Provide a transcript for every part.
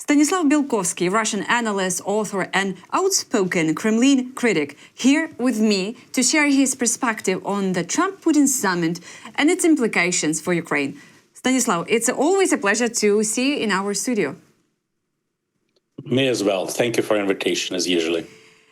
Stanislav Belkovsky, Russian analyst, author, and outspoken Kremlin critic, here with me to share his perspective on the Trump-Putin summit and its implications for Ukraine. Stanislav, it's always a pleasure to see you in our studio. Me as well. Thank you for invitation, as usually.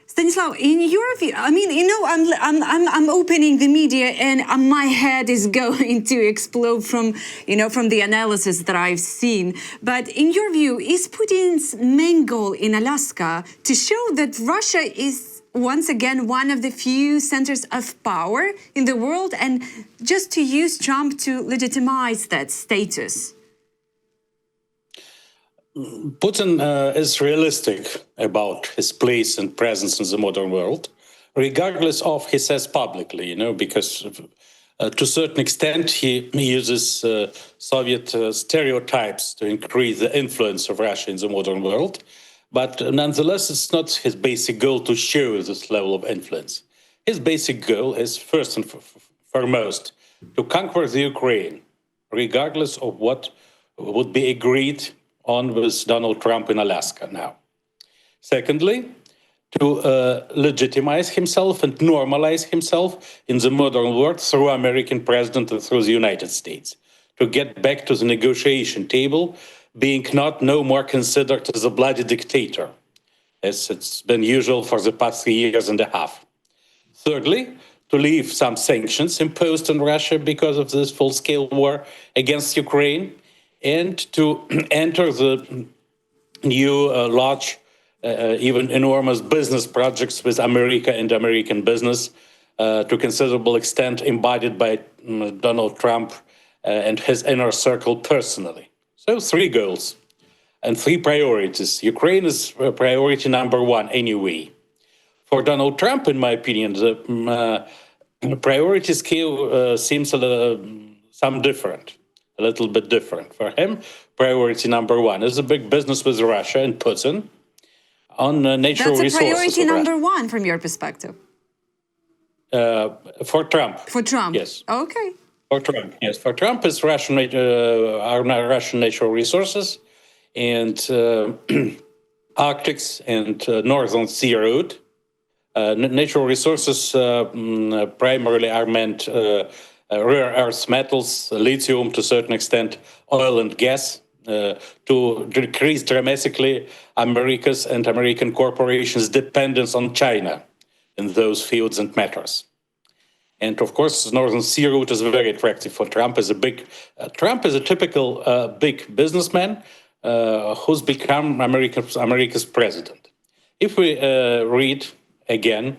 Stanislav, in your view, I'm opening the media and my head is going to explode from the analysis that I've seen. But in your view, is Putin's main goal in Alaska to show that Russia is once again one of the few centers of power in the world and just to use Trump to legitimize that status? Putin is realistic about his place and presence in the modern world, regardless of he says publicly, because to a certain extent he uses Soviet stereotypes to increase the influence of Russia in the modern world. But nonetheless, it's not his basic goal to show this level of influence. His basic goal is first and foremost to conquer the Ukraine, regardless of what would be agreed on with Donald Trump in Alaska now. Secondly, to legitimize himself and normalize himself in the modern world through American president and through the United States, to get back to the negotiation table, being no more considered as a bloody dictator, as it's been usual for the past 3 years and a half. Thirdly, to leave some sanctions imposed on Russia because of this full-scale war against Ukraine, and to enter the new large, even enormous business projects with America and American business to considerable extent embodied by Donald Trump and his inner circle personally. So 3 goals and 3 priorities. Ukraine is priority number 1 anyway. For Donald Trump, in my opinion, the priority scale seems some different. A little bit different. For him, priority number 1 is a big business with Russia and Putin on natural resources. That's a priority number 1 from your perspective? For Trump. For Trump? Yes. Okay. For Trump, yes. For Trump, it's Russian natural resources and Arctics and Northern Sea route. Natural resources primarily are meant rare earth metals, lithium to a certain extent, oil and gas, to decrease dramatically America's and American corporations' dependence on China in those fields and matters. And of course, Northern Sea route is very attractive for Trump. Trump is a typical big businessman who's become America's president. If we read again,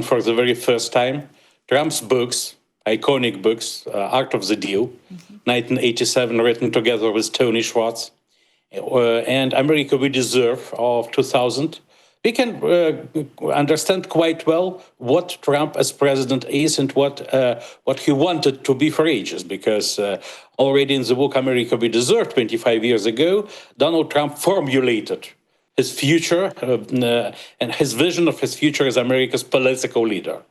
for the very first time, Trump's books, iconic books, Art of the Deal, 1987, written together with Tony Schwartz, and America We Deserve of 2000, we can understand quite well what Trump as president is and what he wanted to be for ages, because already in the book America We Deserve 25 years ago, Donald Trump formulated his future and his vision of his future as America's political leader.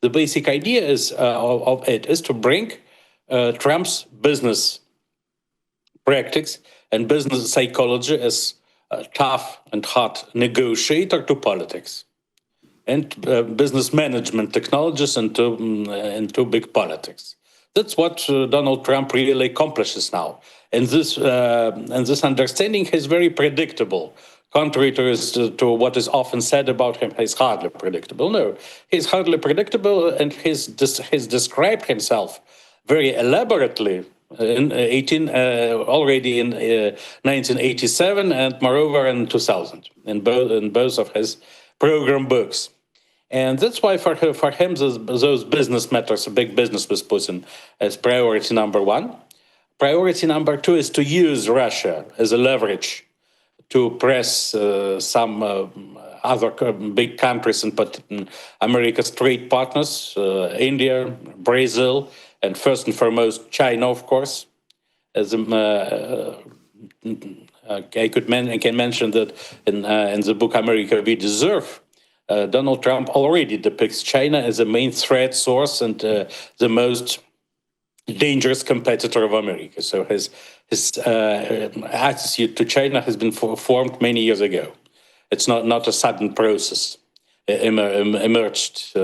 The basic idea is to bring Trump's business practice and business psychology as a tough and hard negotiator to politics, and business management technologies into big politics. That's what Donald Trump really accomplishes now, and this understanding is very predictable. Contrary to what is often said about him, he's hardly predictable. No, he's hardly predictable, and he's described himself very elaborately already in 1987, and moreover in 2000, in both of his program books. And that's why for him those business matters, big business with Putin, as priority number 1. Priority number 2 is to use Russia as a leverage to press some other big countries and America's trade partners, India, Brazil, and first and foremost China, of course. As I can mention that in the book America We Deserve, Donald Trump already depicts China as a main threat source and the most dangerous competitor of America. So his attitude to China has been formed many years ago. It's not a sudden process. Emerged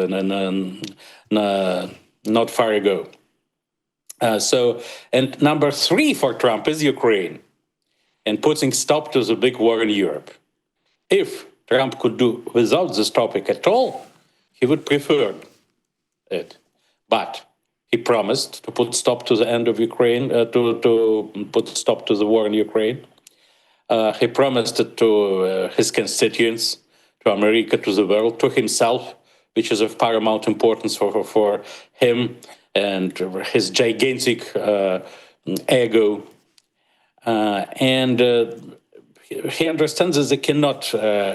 not far ago. And number 3 for Trump is Ukraine and putting stop to the big war in Europe. If Trump could do without this topic at all, he would prefer it. But he promised to put stop to the end of Ukraine, to put stop to the war in Ukraine. He promised it to his constituents, to America, to the world, to himself, which is of paramount importance for him and his gigantic ego. And he understands that they cannot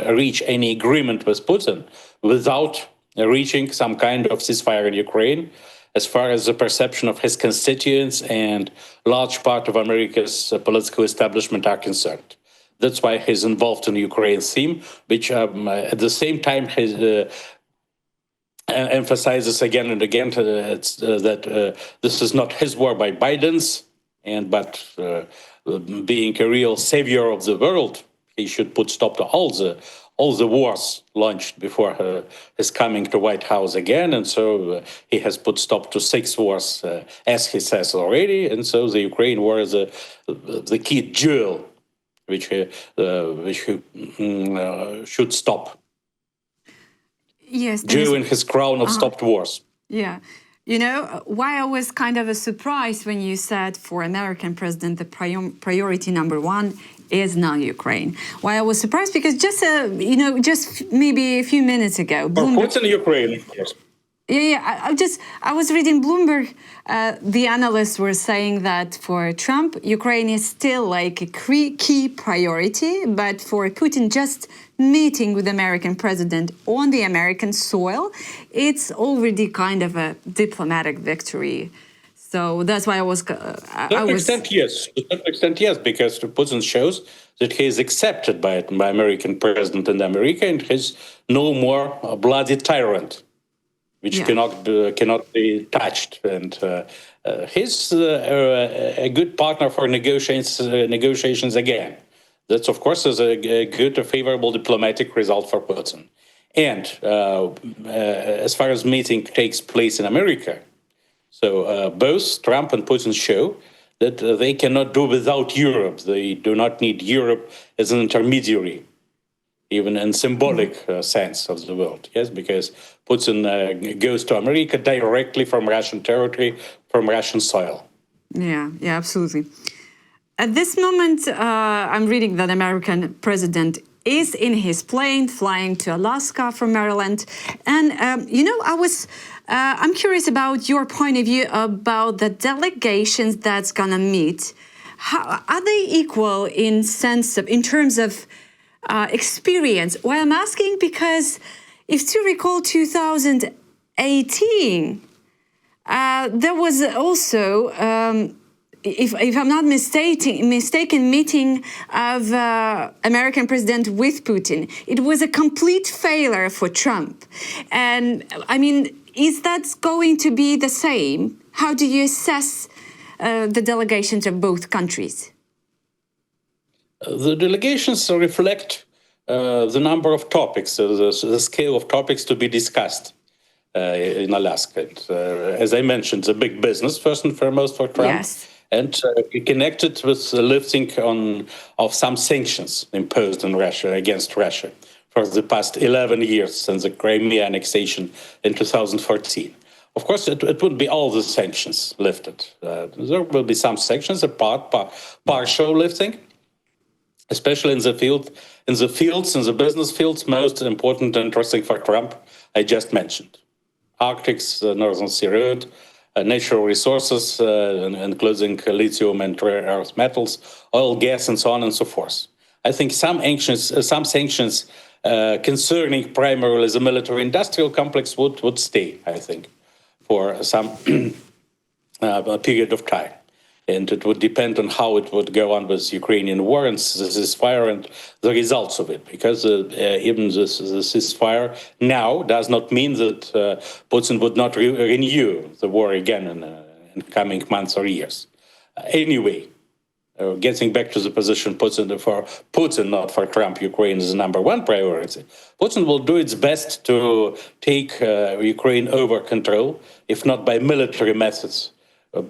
reach any agreement with Putin without reaching some kind of ceasefire in Ukraine, as far as the perception of his constituents and large part of America's political establishment are concerned. That's why he's involved in the Ukraine theme, which at the same time emphasizes again and again that this is not his war by Biden's, but being a real savior of the world, he should put stop to all the wars launched before his coming to White House again. And so he has put stop to 6 wars, as he says already. And so the Ukraine war is the key jewel which he should stop. Yes, Jew in his crown of stopped wars. Yeah. You know, why I was kind of surprised when you said for American president, the priority number 1 is now Ukraine. Why I was surprised, because just maybe a few minutes ago, Putin, Ukraine, of course. Yeah. I was reading Bloomberg. The analysts were saying that for Trump, Ukraine is still like a key priority, but for Putin, just meeting with the American president on the American soil, it's already kind of a diplomatic victory. So that's why I was. To some extent, yes. To some extent, yes, because Putin shows that he is accepted by American president in America, and he's no more a bloody tyrant, which cannot be touched. And he's a good partner for negotiations again. That's, of course, is a good, favorable diplomatic result for Putin. And as far as meeting takes place in America, so both Trump and Putin show that they cannot do without Europe. They do not need Europe as an intermediary, even in symbolic sense of the world. Yes, because Putin goes to America directly from Russian territory, from Russian soil. Yeah, absolutely. At this moment, I'm reading that American president is in his plane flying to Alaska from Maryland. And, I'm curious about your point of view about the delegations that's going to meet. How, are they equal in terms of experience? Why I'm asking, because if you recall 2018, there was also, if I'm not mistaken, meeting of American president with Putin. It was a complete failure for Trump. And I mean, is that going to be the same? How do you assess the delegations of both countries? The delegations reflect the number of topics, the scale of topics to be discussed in Alaska. As I mentioned, the big business, first and foremost, for Trump. Yes. And connected with the lifting of some sanctions imposed on Russia, against Russia, for the past 11 years since the Crimea annexation in 2014. Of course, it wouldn't be all the sanctions lifted. There will be some sanctions, partial lifting, especially in the business fields, most important and interesting for Trump, I just mentioned. Arctic's Northern Sea Route, natural resources, including lithium and rare earth metals, oil, gas, and so on and so forth. I think some sanctions concerning primarily the military-industrial complex would stay, I think, for some period of time. And it would depend on how it would go on with Ukrainian war and the ceasefire and the results of it. Because even the ceasefire now does not mean that Putin would not renew the war again in coming months or years. Anyway, getting back to the position for Putin, not for Trump, Ukraine is the number one priority. Putin will do its best to take Ukraine over control, if not by military methods,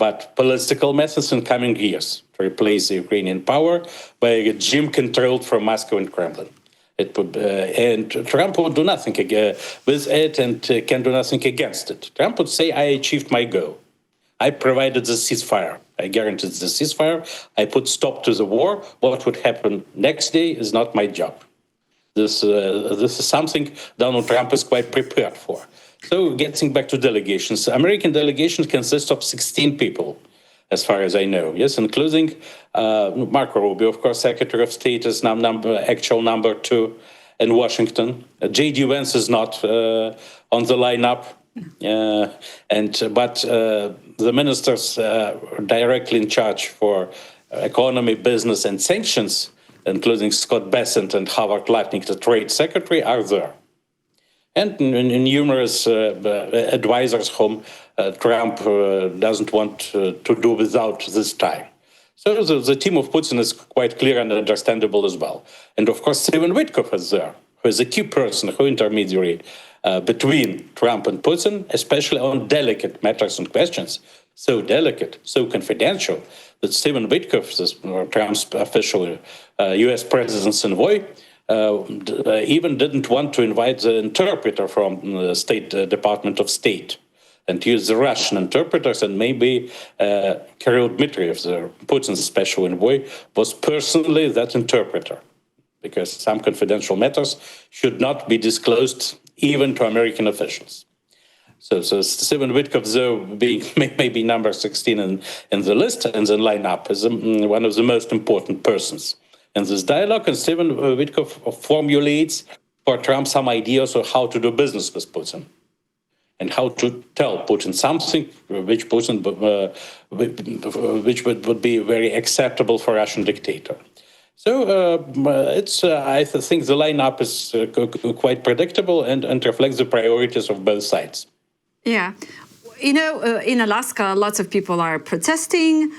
but political methods in coming years, to replace the Ukrainian power by a regime controlled from Moscow and Kremlin. It would, and Trump would do nothing with it and can do nothing against it. Trump would say, I achieved my goal. I provided the ceasefire. I guaranteed the ceasefire. I put stop to the war. What would happen next day is not my job. This is something Donald Trump is quite prepared for. So getting back to delegations, American delegations consist of 16 people, as far as I know, yes, including Marco Rubio, of course, Secretary of State is actual number 2 in Washington. J.D. Vance is not on the lineup. But the ministers directly in charge for economy, business, and sanctions, including Scott Bessent and Howard Lutnick, the Trade Secretary, are there. And numerous advisors whom Trump doesn't want to do without this time. So the team of Putin is quite clear and understandable as well. And of course, Stephen Witkoff is there, who is a key person, who intermediary between Trump and Putin, especially on delicate matters and questions, so delicate, so confidential, that Stephen Witkoff, Trump's official U.S. president's envoy, even didn't want to invite the interpreter from the Department of State and use the Russian interpreters, and maybe Kirill Dmitriev, the Putin's special envoy, was personally that interpreter, because some confidential matters should not be disclosed even to American officials. So Stephen Witkoff, though being maybe number 16 in the list and the lineup, is one of the most important persons in this dialogue. And Stephen Witkoff formulates for Trump some ideas of how to do business with Putin and how to tell Putin something which would be very acceptable for a Russian dictator. So I think the lineup is quite predictable and reflects the priorities of both sides. Yeah. You know, in Alaska, lots of people are protesting,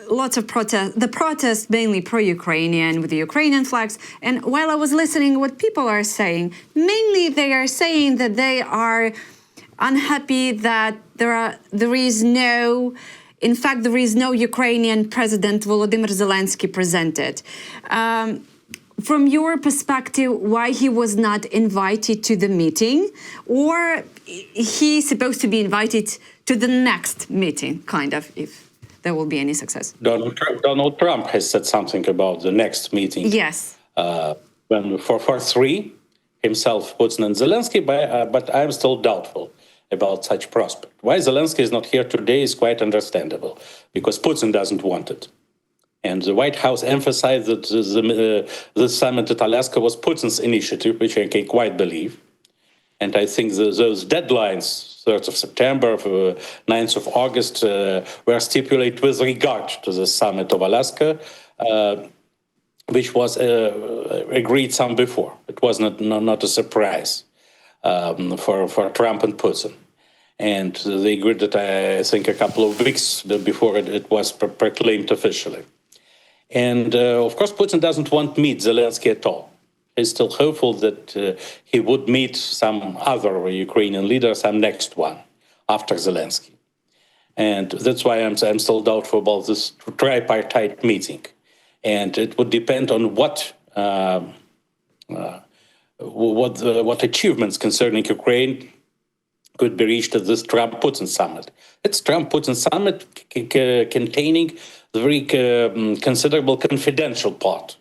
lots of the protests mainly pro-Ukrainian with the Ukrainian flags. And while I was listening what people are saying, mainly they are saying that they are unhappy that there is no Ukrainian President Volodymyr Zelensky presented. From your perspective, why he was not invited to the meeting, or he's supposed to be invited to the next meeting, kind of, if there will be any success? Donald Trump has said something about the next meeting. Yes. For 3, himself, Putin and Zelensky, but I'm still doubtful about such prospect. Why Zelensky is not here today is quite understandable, because Putin doesn't want it. And the White House emphasized that the summit at Alaska was Putin's initiative, which I can quite believe. And I think those deadlines, 3rd of September, 9th of August, were stipulated with regard to the summit of Alaska, which was agreed some before. It was not a surprise for Trump and Putin. And they agreed that, I think, a couple of weeks before it was proclaimed officially. And, of course, Putin doesn't want to meet Zelensky at all. He's still hopeful that he would meet some other Ukrainian leader, some next one, after Zelensky. And that's why I'm still doubtful about this tripartite meeting. And it would depend on what achievements concerning Ukraine could be reached at this Trump-Putin summit. It's Trump-Putin summit containing the very considerable confidential part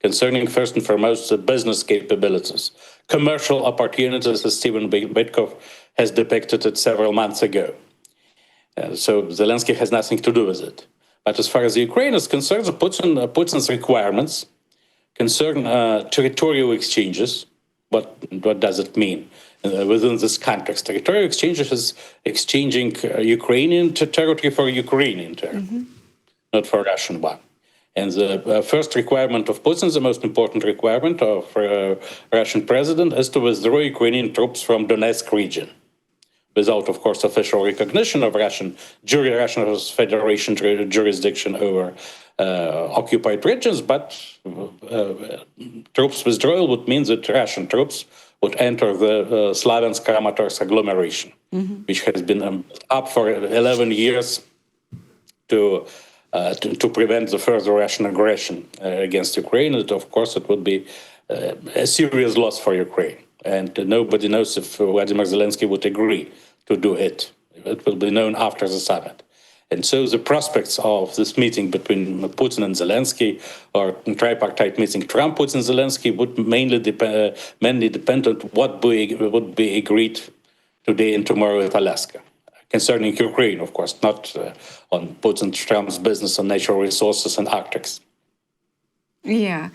concerning, first and foremost, the business capabilities, commercial opportunities, as Stephen Witkoff has depicted it several months ago. So Zelensky has nothing to do with it. But as far as Ukraine is concerned, Putin's requirements concern territorial exchanges. What does it mean within this context? Territorial exchanges is exchanging Ukrainian territory for Ukrainian territory, not for Russian one. And the first requirement of Putin, the most important requirement of Russian president, is to withdraw Ukrainian troops from Donetsk region. without, of course, official recognition of Russian Federation jurisdiction over occupied regions, but troops withdrawal would mean that Russian troops would enter the Slaviansk-Kramatorsk agglomeration, which has been up for 11 years to prevent the further Russian aggression against Ukraine. And of course, it would be a serious loss for Ukraine. And nobody knows if Vladimir Zelensky would agree to do it. It will be known after the summit. And so the prospects of this meeting between Putin and Zelensky, or tripartite meeting Trump-Putin-Zelensky, would mainly depend on what would be agreed today and tomorrow at Alaska, concerning Ukraine, of course, not on Putin-Trump's business on natural resources and Arctics. Yeah.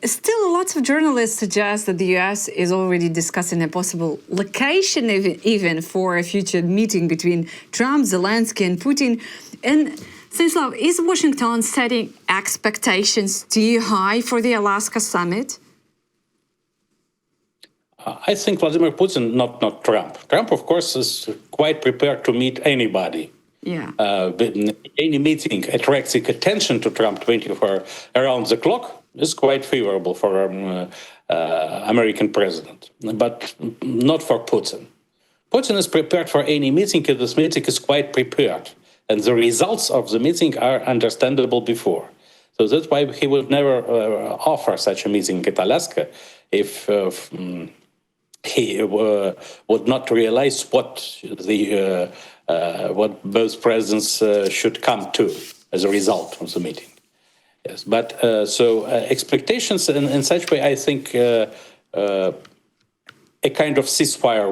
Still, lots of journalists suggest that the U.S. is already discussing a possible location even for a future meeting between Trump, Zelensky, and Putin. And Stanislav, is Washington setting expectations too high for the Alaska summit? I think Vladimir Putin, not Trump. Trump, of course, is quite prepared to meet anybody. Yeah. Any meeting attracting attention to Trump 24 around the clock is quite favorable for American president, but not for Putin. Putin is prepared for any meeting, and this meeting is quite prepared. And the results of the meeting are understandable before. So that's why he would never offer such a meeting at Alaska if he would not realize what both presidents should come to as a result of the meeting. Yes, but expectations in such way, I think a kind of ceasefire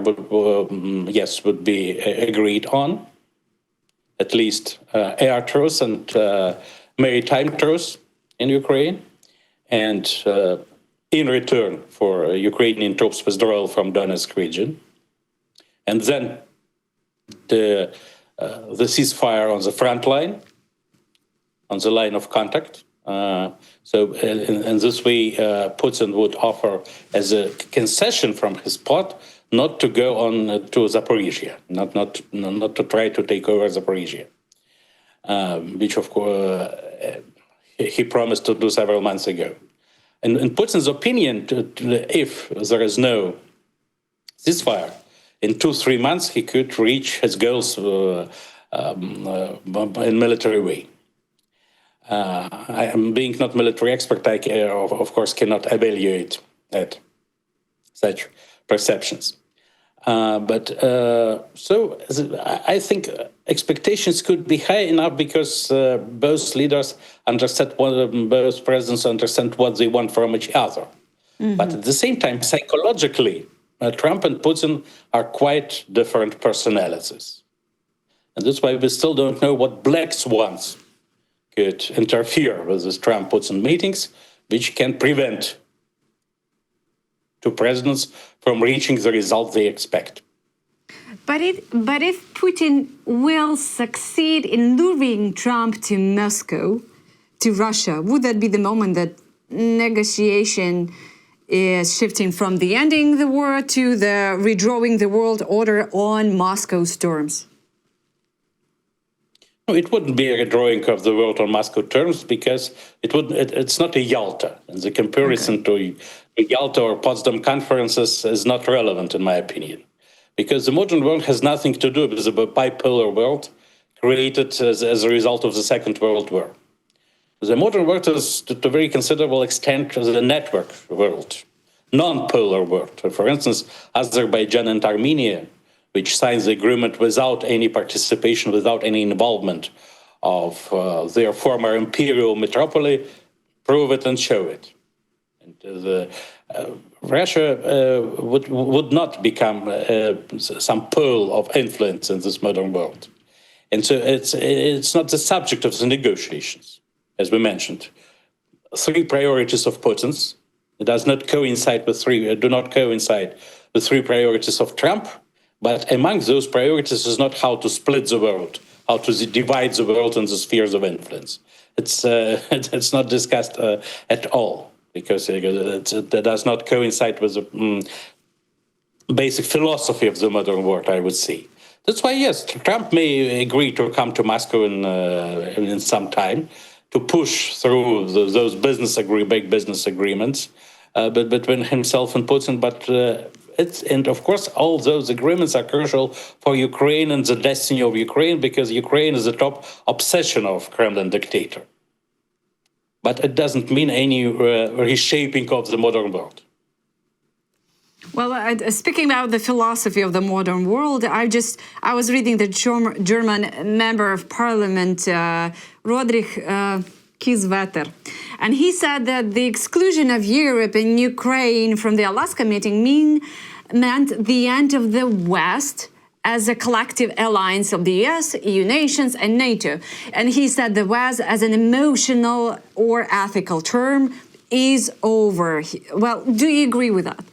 would be agreed on, at least air truce and maritime truce in Ukraine, and in return for Ukrainian troops withdrawal from Donetsk region, and then the ceasefire on the front line, on the line of contact. So in this way, Putin would offer as a concession from his part not to go on to Zaporizhia, not to try to take over Zaporizhia, which of course he promised to do several months ago. And in Putin's opinion, if there is no ceasefire, in 2-3 months he could reach his goals in military way. I am being not military expert, I of course cannot evaluate at such perceptions. So I think expectations could be high enough because both leaders understand both presidents understand what they want from each other. But at the same time, psychologically, Trump and Putin are quite different personalities. And that's why we still don't know what black swans could interfere with these Trump-Putin meetings, which can prevent two presidents from reaching the result they expect. But if Putin will succeed in luring Trump to Moscow, to Russia, would that be the moment that negotiation is shifting from the ending the war to the redrawing the world order on Moscow's terms? No, it wouldn't be a redrawing of the world on Moscow terms because it's not a Yalta. And the comparison to Yalta or Potsdam conferences is not relevant, in my opinion, because the modern world has nothing to do with the bipolar world created as a result of the Second World War. The modern world is, to a very considerable extent, a network world, non-polar world. For instance, Azerbaijan and Armenia, which signs the agreement without any participation, without any involvement of their former imperial metropoly, prove it and show it. And Russia would not become some pole of influence in this modern world. And so it's not the subject of the negotiations, as we mentioned. 3 priorities of Putin's. It does not coincide with do not coincide with 3 priorities of Trump. But among those priorities is not how to split the world, how to divide the world into spheres of influence. It's not discussed at all, because that does not coincide with the basic philosophy of the modern world, I would say. That's why, yes, Trump may agree to come to Moscow in some time to push through those big business agreements, but between himself and Putin. But and of course, all those agreements are crucial for Ukraine and the destiny of Ukraine, because Ukraine is the top obsession of Kremlin dictator. But it doesn't mean any reshaping of the modern world. Well, speaking about the philosophy of the modern world, I was reading the German member of parliament, Rodrich Kieswetter, and he said that the exclusion of Europe and Ukraine from the Alaska meeting meant the end of the West as a collective alliance of the US, EU nations, and NATO. And he said the West as an emotional or ethical term is over. Well, do you agree with that?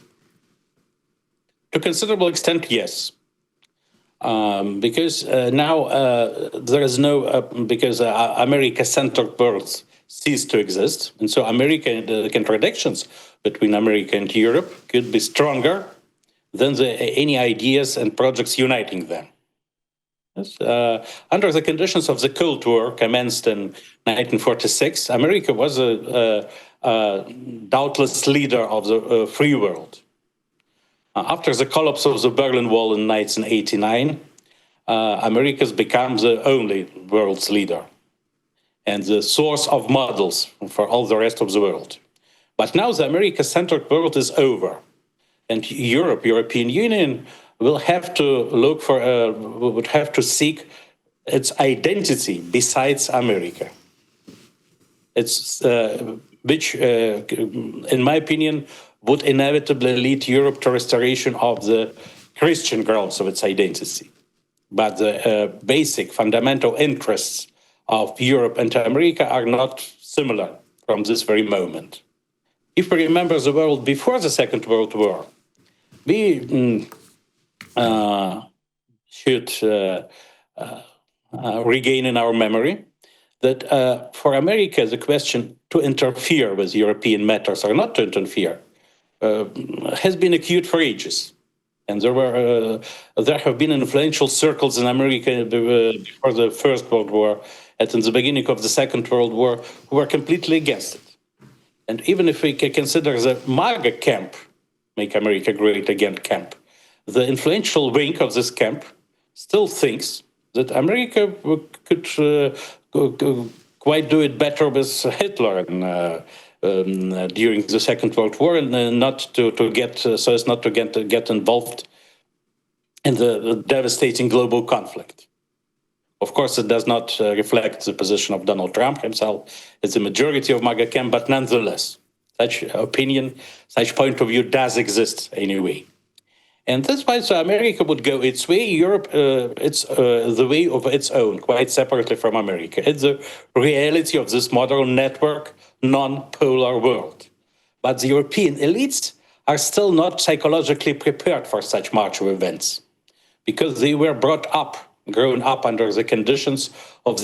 To a considerable extent, yes. Because now there is no, because America-centered worlds cease to exist. And so the contradictions between America and Europe could be stronger than any ideas and projects uniting them. Yes, under the conditions of the Cold War commenced in 1946, America was a doubtless leader of the free world. After the collapse of the Berlin Wall in 1989, America has become the only world's leader and the source of models for all the rest of the world. But now the America-centered world is over, and European Union will have to look for, would have to seek its identity besides America. It's which, in my opinion, would inevitably lead Europe to restoration of the Christian grounds of its identity. But the basic fundamental interests of Europe and America are not similar from this very moment. If we remember the world before the Second World War, we should regain in our memory that for America, the question to interfere with European matters or not to interfere has been acute for ages. And there have been influential circles in America before the First World War and in the beginning of the Second World War who were completely against it. And even if we can consider the MAGA camp, Make America Great Again camp, the influential wing of this camp still thinks that America could quite do it better with Hitler during the Second World War, and not to get so as not to get involved in the devastating global conflict. Of course, it does not reflect the position of Donald Trump himself as the majority of MAGA camp, but nonetheless, such opinion, such point of view does exist anyway. And that's why so America would go its way, Europe it's the way of its own, quite separately from America. It's the reality of this modern network, non-polar world. But the European elites are still not psychologically prepared for such march of events, because they were grown up under the conditions of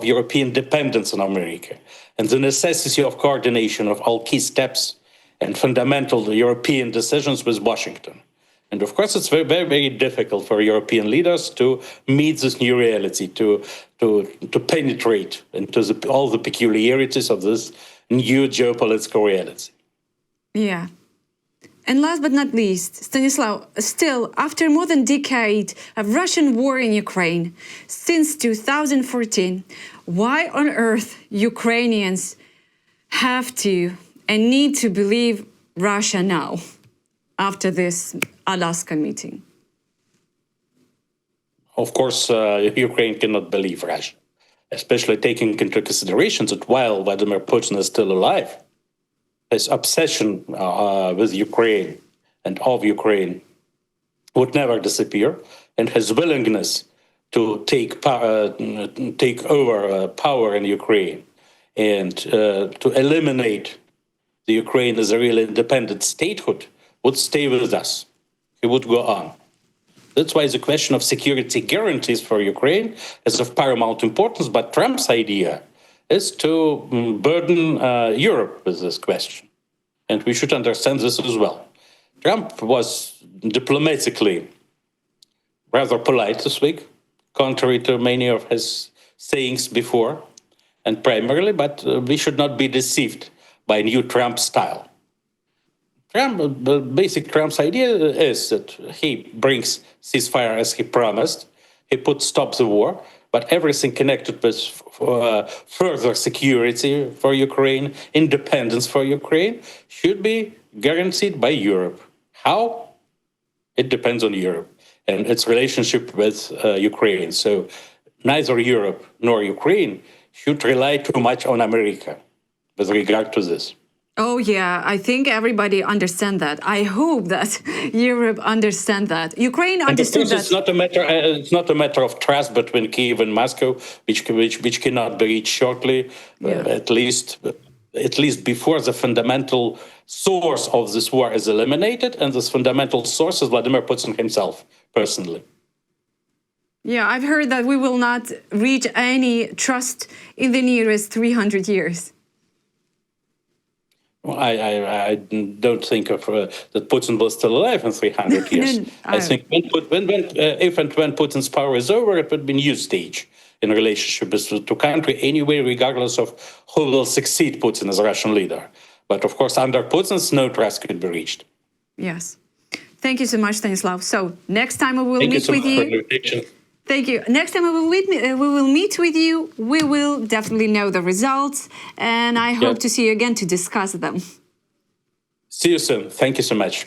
European dependence on America and the necessity of coordination of all key steps and fundamental European decisions with Washington. And of course, it's very, very, very difficult for European leaders to meet this new reality, to penetrate into all the peculiarities of this new geopolitical reality. Yeah. And last but not least, Stanislav, still, after more than a decade of Russian war in Ukraine, since 2014, why on earth Ukrainians have to and need to believe Russia now, after this Alaska meeting? Of course, Ukraine cannot believe Russia, especially taking into consideration that while Vladimir Putin is still alive, his obsession with Ukraine and of Ukraine would never disappear, and his willingness to take over power in Ukraine and to eliminate the Ukraine as a real independent statehood would stay with us. It would go on. That's why the question of security guarantees for Ukraine is of paramount importance, but Trump's idea is to burden Europe with this question. And we should understand this as well. Trump was diplomatically rather polite to speak, contrary to many of his sayings before, and primarily, but we should not be deceived by new Trump style. The basic Trump's idea is that he brings ceasefire as he promised. He put stop the war, but everything connected with further security for Ukraine, independence for Ukraine, should be guaranteed by Europe. How? It depends on Europe and its relationship with Ukraine. So neither Europe nor Ukraine should rely too much on America with regard to this. Oh yeah, I think everybody understands that. I hope that Europe understands that. Ukraine understood that. It's not a matter. It's not a matter of trust between Kyiv and Moscow, which cannot be reached shortly. At least before the fundamental source of this war is eliminated, and this fundamental source is Vladimir Putin himself personally. Yeah, I've heard that we will not reach any trust in the nearest 300 years. Well, I don't think that Putin was still alive in 300 years. I think if and when Putin's power is over, it would be a new stage in relationship to country anyway, regardless of who will succeed Putin as Russian leader. But of course, under Putin's, no trust could be reached. Yes. Thank you so much, Stanislav. So next time we will meet with you. Thank you. Next time we will meet with you, we will definitely know the results, and I hope to see you again to discuss them. See you soon. Thank you so much.